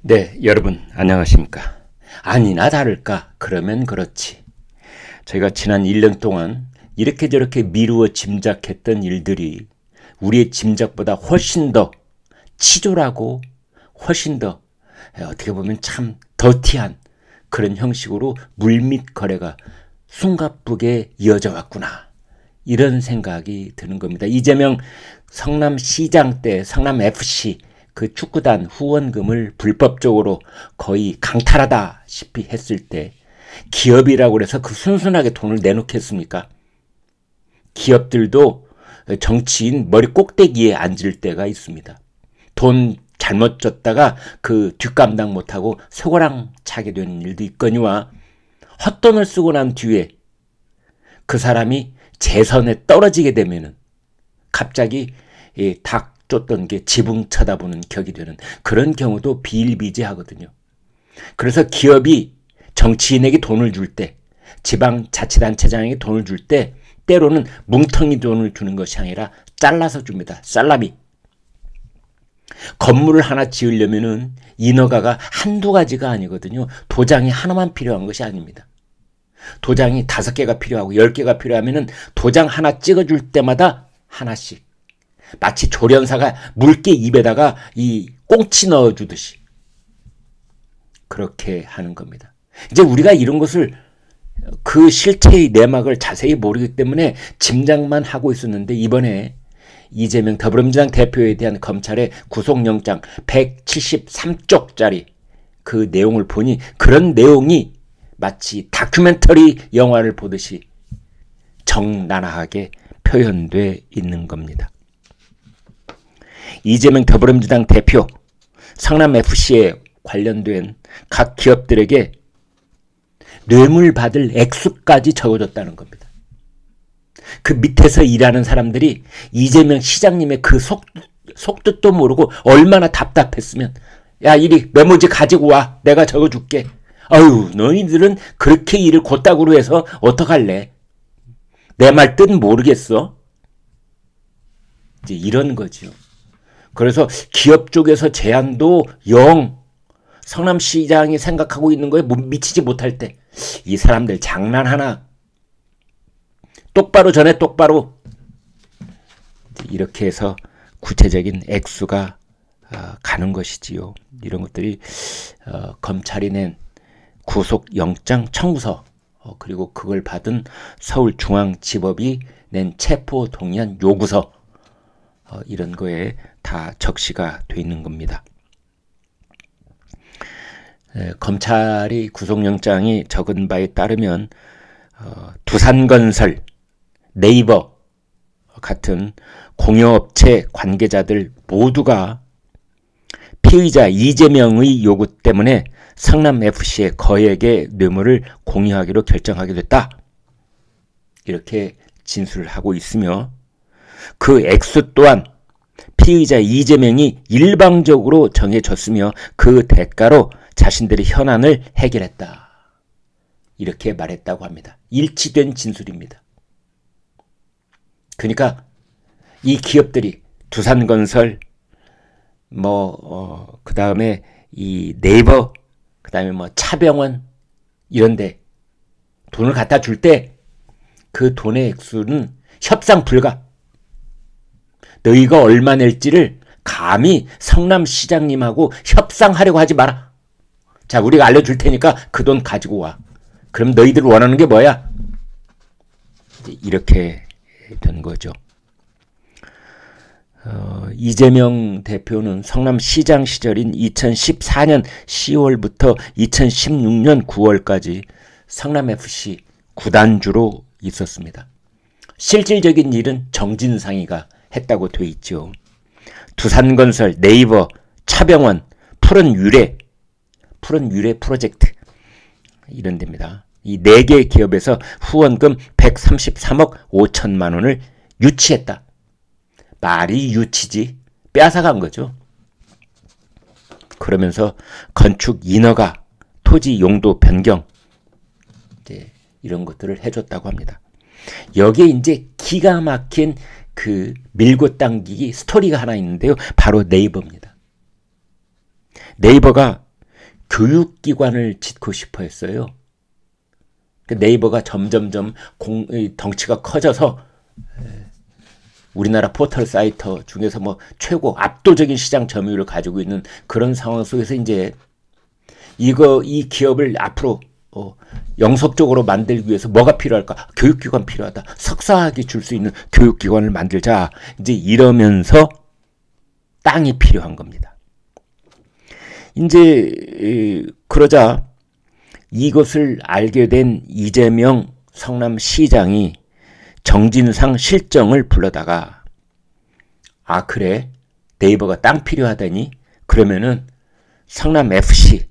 네, 여러분 안녕하십니까? 아니나 다를까? 그러면 그렇지. 저희가 지난 1년 동안 이렇게 저렇게 미루어 짐작했던 일들이 우리의 짐작보다 훨씬 더 치졸하고 훨씬 더 어떻게 보면 참 더티한 그런 형식으로 물밑 거래가 숨가쁘게 이어져 왔구나. 이런 생각이 드는 겁니다. 이재명 성남시장 때 성남FC 그 축구단 후원금을 불법적으로 거의 강탈하다시피 했을 때 기업이라고 그래서 그 순순하게 돈을 내놓겠습니까? 기업들도 정치인 머리 꼭대기에 앉을 때가 있습니다. 돈 잘못 줬다가 그 뒷감당 못하고 쇠고랑 차게 되는 일도 있거니와 헛돈을 쓰고 난 뒤에 그 사람이 재선에 떨어지게 되면은 갑자기 닭 쫓던 게 지붕 쳐다보는 격이 되는 그런 경우도 비일비재하거든요. 그래서 기업이 정치인에게 돈을 줄 때, 지방자치단체장에게 돈을 줄 때 때로는 뭉텅이 돈을 주는 것이 아니라 잘라서 줍니다. 살라미. 건물을 하나 지으려면은 인허가가 한두 가지가 아니거든요. 도장이 하나만 필요한 것이 아닙니다. 도장이 5개가 필요하고 10개가 필요하면은 도장 하나 찍어줄 때마다 하나씩. 마치 조련사가 물개 입에다가 이 꽁치 넣어주듯이 그렇게 하는 겁니다. 이제 우리가 이런 것을 그 실체의 내막을 자세히 모르기 때문에 짐작만 하고 있었는데 이번에 이재명 더불어민주당 대표에 대한 검찰의 구속영장 173쪽짜리 그 내용을 보니 그런 내용이 마치 다큐멘터리 영화를 보듯이 적나라하게 표현돼 있는 겁니다. 이재명 더불어민주당 대표 성남FC에 관련된 각 기업들에게 뇌물 받을 액수까지 적어줬다는 겁니다. 그 밑에서 일하는 사람들이 이재명 시장님의 그 속뜻도 모르고 얼마나 답답했으면 야 이리 메모지 가지고 와 내가 적어줄게. 아유 너희들은 그렇게 일을 곧다구로 해서 어떡할래? 내 말 뜻 모르겠어? 이제 이런 거죠. 그래서 기업 쪽에서 제안도 영 성남시장이 생각하고 있는 거에 미치지 못할 때 이 사람들 장난하나? 똑바로 전해 똑바로. 이렇게 해서 구체적인 액수가 가는 것이지요. 이런 것들이 검찰이 낸 구속영장 청구서 그리고 그걸 받은 서울중앙지법이 낸 체포동의안 요구서 이런 거에 다 적시가 돼 있는 겁니다. 검찰이 구속영장이 적은 바에 따르면 두산건설, 네이버 같은 공여업체 관계자들 모두가 피의자 이재명의 요구 때문에 성남FC의 거액의 뇌물을 공유하기로 결정하게 됐다. 이렇게 진술을 하고 있으며 그 액수 또한 피의자 이재명이 일방적으로 정해졌으며 그 대가로 자신들의 현안을 해결했다. 이렇게 말했다고 합니다. 일치된 진술입니다. 그러니까 이 기업들이 두산건설, 그 다음에 이 네이버, 그 다음에 차병원 이런데 돈을 갖다 줄 때 그 돈의 액수는 협상 불가. 너희가 얼마 낼지를 감히 성남시장님하고 협상하려고 하지 마라. 자, 우리가 알려줄 테니까 그 돈 가지고 와. 그럼 너희들 원하는 게 뭐야? 이렇게 된 거죠. 이재명 대표는 성남시장 시절인 2014년 10월부터 2016년 9월까지 성남FC 구단주로 있었습니다. 실질적인 일은 정진상이가 했다고 돼 있죠. 두산건설, 네이버, 차병원, 푸른유래 프로젝트 이런 데입니다. 이 4개 기업에서 후원금 133억 5천만 원을 유치했다. 말이 유치지 빼앗아간 거죠. 그러면서 건축 인허가, 토지 용도 변경 이런 것들을 해줬다고 합니다. 여기에 이제 기가 막힌 그 밀고 당기기 스토리가 하나 있는데요. 바로 네이버입니다. 네이버가 교육기관을 짓고 싶어 했어요. 네이버가 점점점 덩치가 커져서 우리나라 포털 사이트 중에서 뭐 최고 압도적인 시장 점유율을 가지고 있는 그런 상황 속에서 이제 이 기업을 앞으로 영속적으로 만들기 위해서 뭐가 필요할까? 교육기관 필요하다. 석사학위 줄 수 있는 교육기관을 만들자. 이제 이러면서 땅이 필요한 겁니다. 이제 그러자 이것을 알게 된 이재명 성남시장이 정진상 실정을 불러다가 아 그래 네이버가 땅 필요하다니 그러면은 성남FC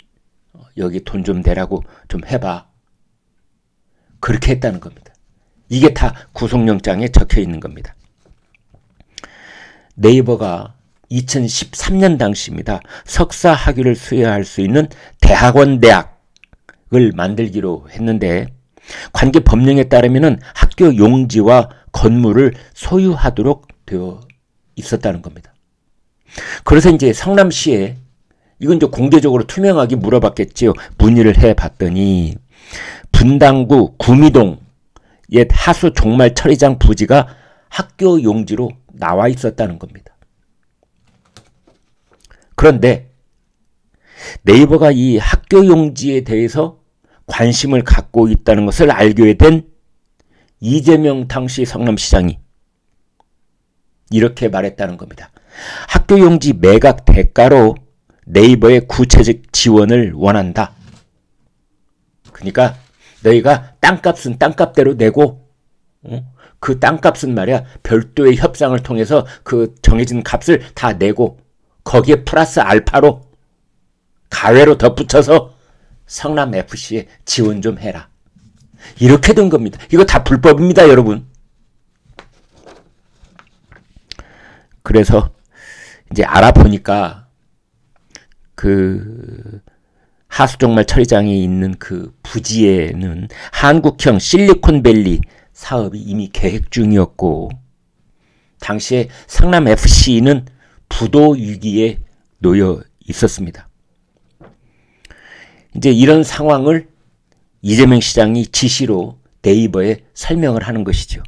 여기 돈 좀 내라고 좀 해봐. 그렇게 했다는 겁니다. 이게 다 구속영장에 적혀 있는 겁니다. 네이버가 2013년 당시입니다. 석사 학위를 수여할 수 있는 대학을 만들기로 했는데 관계 법령에 따르면 학교 용지와 건물을 소유하도록 되어 있었다는 겁니다. 그래서 이제 성남시에 이건 이제 공개적으로 투명하게 물어봤겠지요. 문의를 해봤더니 분당구 구미동 옛 하수 종말 처리장 부지가 학교 용지로 나와 있었다는 겁니다. 그런데 네이버가 이 학교 용지에 대해서 관심을 갖고 있다는 것을 알게 된 이재명 당시 성남시장이 이렇게 말했다는 겁니다. 학교 용지 매각 대가로 네이버의 구체적 지원을 원한다. 그러니까 너희가 땅값은 땅값대로 내고 그 땅값은 말이야 별도의 협상을 통해서 그 정해진 값을 다 내고 거기에 플러스 알파로 가외로 덧붙여서 성남FC에 지원 좀 해라. 이렇게 된 겁니다. 이거 다 불법입니다, 여러분. 그래서 이제 알아보니까 그 하수종말 처리장이 있는 그 부지에는 한국형 실리콘밸리 사업이 이미 계획 중이었고 당시에 성남FC는 부도 위기에 놓여 있었습니다. 이제 이런 상황을 이재명 시장이 지시로 네이버에 설명을 하는 것이죠.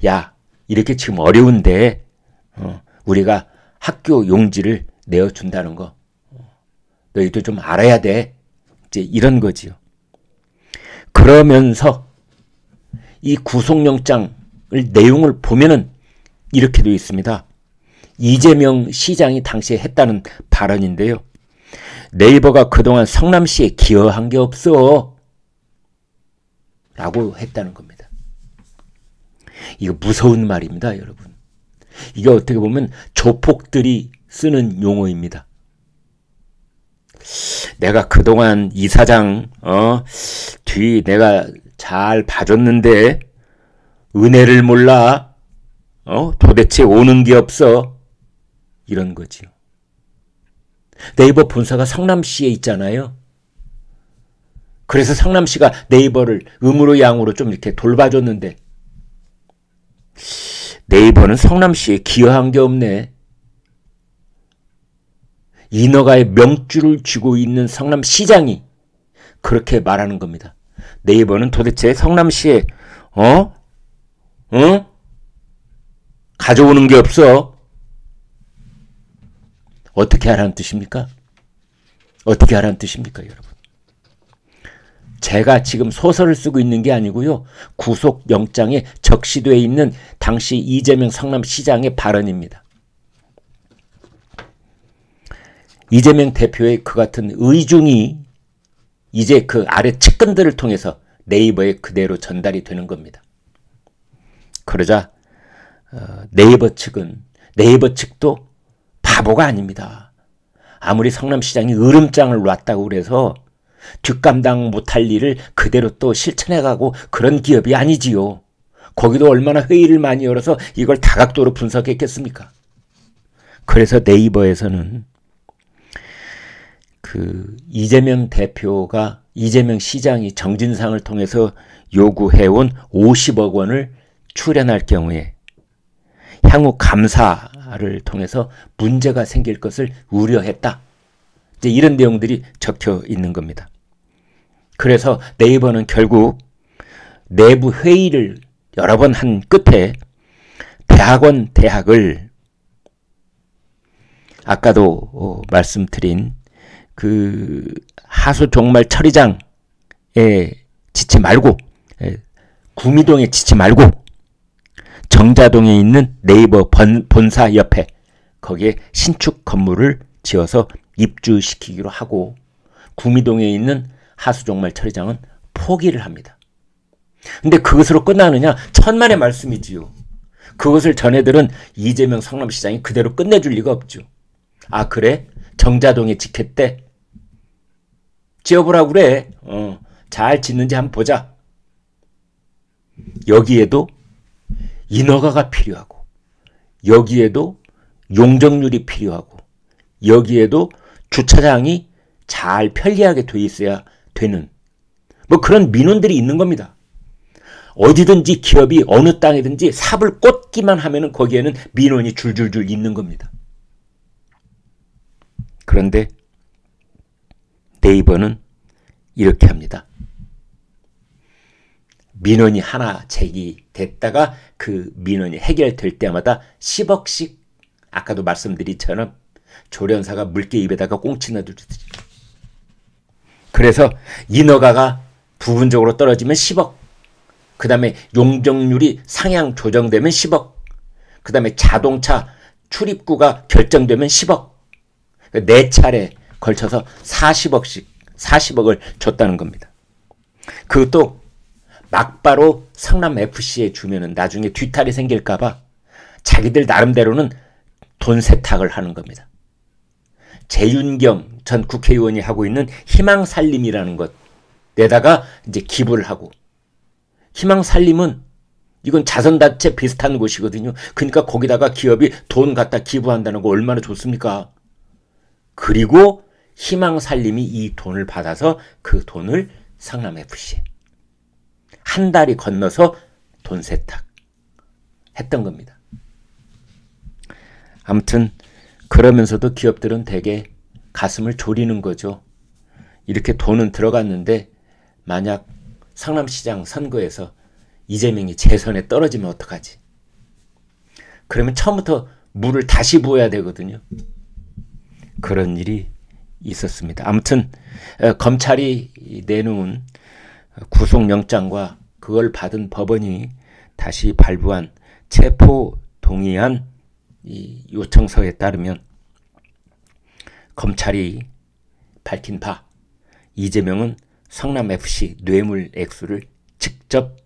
야, 이렇게 지금 어려운데 우리가 학교 용지를 내어준다는 거 너희도 좀 알아야 돼. 이제 이런 거지요. 그러면서 이 구속영장을 내용을 보면은 이렇게 되어 있습니다. 이재명 시장이 당시에 했다는 발언인데요. 네이버가 그동안 성남시에 기여한 게 없어 라고 했다는 겁니다. 이거 무서운 말입니다, 여러분. 이게 어떻게 보면 조폭들이 쓰는 용어입니다. 내가 그동안 이사장 뒤 내가 잘 봐줬는데 은혜를 몰라? 도대체 오는 게 없어? 이런 거지요. 네이버 본사가 성남시에 있잖아요. 그래서 성남시가 네이버를 음으로 양으로 좀 이렇게 돌봐줬는데 네이버는 성남시에 기여한 게 없네. 인허가의 명줄을 쥐고 있는 성남시장이 그렇게 말하는 겁니다. 네이버는 도대체 성남시에 가져오는 게 없어. 어떻게 하라는 뜻입니까? 어떻게 하라는 뜻입니까, 여러분? 제가 지금 소설을 쓰고 있는 게 아니고요. 구속영장에 적시되어 있는 당시 이재명 성남시장의 발언입니다. 이재명 대표의 그 같은 의중이 이제 그 아래 측근들을 통해서 네이버에 그대로 전달이 되는 겁니다. 그러자 네이버 측도 바보가 아닙니다. 아무리 성남시장이 으름장을 놨다고 그래서 뒷감당 못할 일을 그대로 또 실천해가고 그런 기업이 아니지요. 거기도 얼마나 회의를 많이 열어서 이걸 다각도로 분석했겠습니까? 그래서 네이버에서는 그 이재명 시장이 정진상을 통해서 요구해온 50억 원을 출연할 경우에 향후 감사를 통해서 문제가 생길 것을 우려했다. 이제 이런 내용들이 적혀 있는 겁니다. 그래서 네이버는 결국 내부 회의를 여러 번 한 끝에 대학을 아까도 말씀드린 그 하수 종말 처리장에 짓지 말고, 구미동에 짓지 말고 정자동에 있는 네이버 본사 옆에 거기에 신축 건물을 지어서 입주시키기로 하고, 구미동에 있는 하수 종말 처리장은 포기를 합니다. 근데 그것으로 끝나느냐? 천만의 말씀이지요. 그것을 전해들은 이재명 성남시장이 그대로 끝내줄 리가 없죠. 아, 그래? 정자동에 짓겠대? 지어보라고 그래. 잘 짓는지 한번 보자. 여기에도 인허가가 필요하고, 여기에도 용적률이 필요하고, 여기에도 주차장이 잘 편리하게 돼 있어야 되는 뭐 그런 민원들이 있는 겁니다. 어디든지 기업이 어느 땅이든지 삽을 꽂기만 하면은 거기에는 민원이 줄줄줄 있는 겁니다. 그런데 네이버는 이렇게 합니다. 민원이 하나 제기됐다가 그 민원이 해결될 때마다 10억씩, 아까도 말씀드린처럼 조련사가 물개 입에다가 꽁치 넣어주듯이. 그래서 인허가가 부분적으로 떨어지면 10억, 그 다음에 용적률이 상향 조정되면 10억, 그 다음에 자동차 출입구가 결정되면 10억, 4차례 걸쳐서 40억을 줬다는 겁니다. 그것도 막바로 성남FC에 주면은 나중에 뒤탈이 생길까봐 자기들 나름대로는 돈 세탁을 하는 겁니다. 재윤경 전 국회의원이 하고 있는 희망살림이라는 것에다가 이제 기부를 하고, 희망살림은 이건 자선단체 비슷한 곳이거든요. 그러니까 거기다가 기업이 돈 갖다 기부한다는 거 얼마나 좋습니까? 그리고 희망살림이 이 돈을 받아서 그 돈을 성남FC에 한 달이 건너서 돈 세탁 했던 겁니다. 아무튼 그러면서도 기업들은 되게 가슴을 졸이는 거죠. 이렇게 돈은 들어갔는데 만약 성남시장 선거에서 이재명이 재선에 떨어지면 어떡하지? 그러면 처음부터 물을 다시 부어야 되거든요. 그런 일이 있었습니다. 아무튼 검찰이 내놓은 구속영장과 그걸 받은 법원이 다시 발부한 체포동의안 이 요청서에 따르면 검찰이 밝힌 바 이재명은 성남FC 뇌물 액수를 직접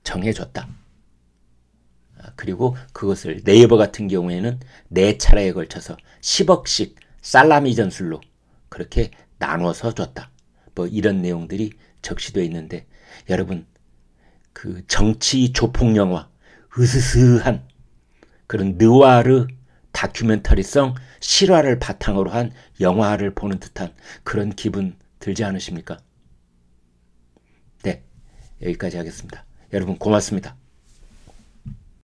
정해줬다. 그리고 그것을 네이버 같은 경우에는 4차례에 걸쳐서 10억씩 살라미 전술로 그렇게 나눠서 줬다. 뭐 이런 내용들이 적시되어 있는데, 여러분 그 정치 조폭 영화, 으스스한 그런 느와르 다큐멘터리성 실화를 바탕으로 한 영화를 보는 듯한 그런 기분 들지 않으십니까? 네, 여기까지 하겠습니다. 여러분 고맙습니다.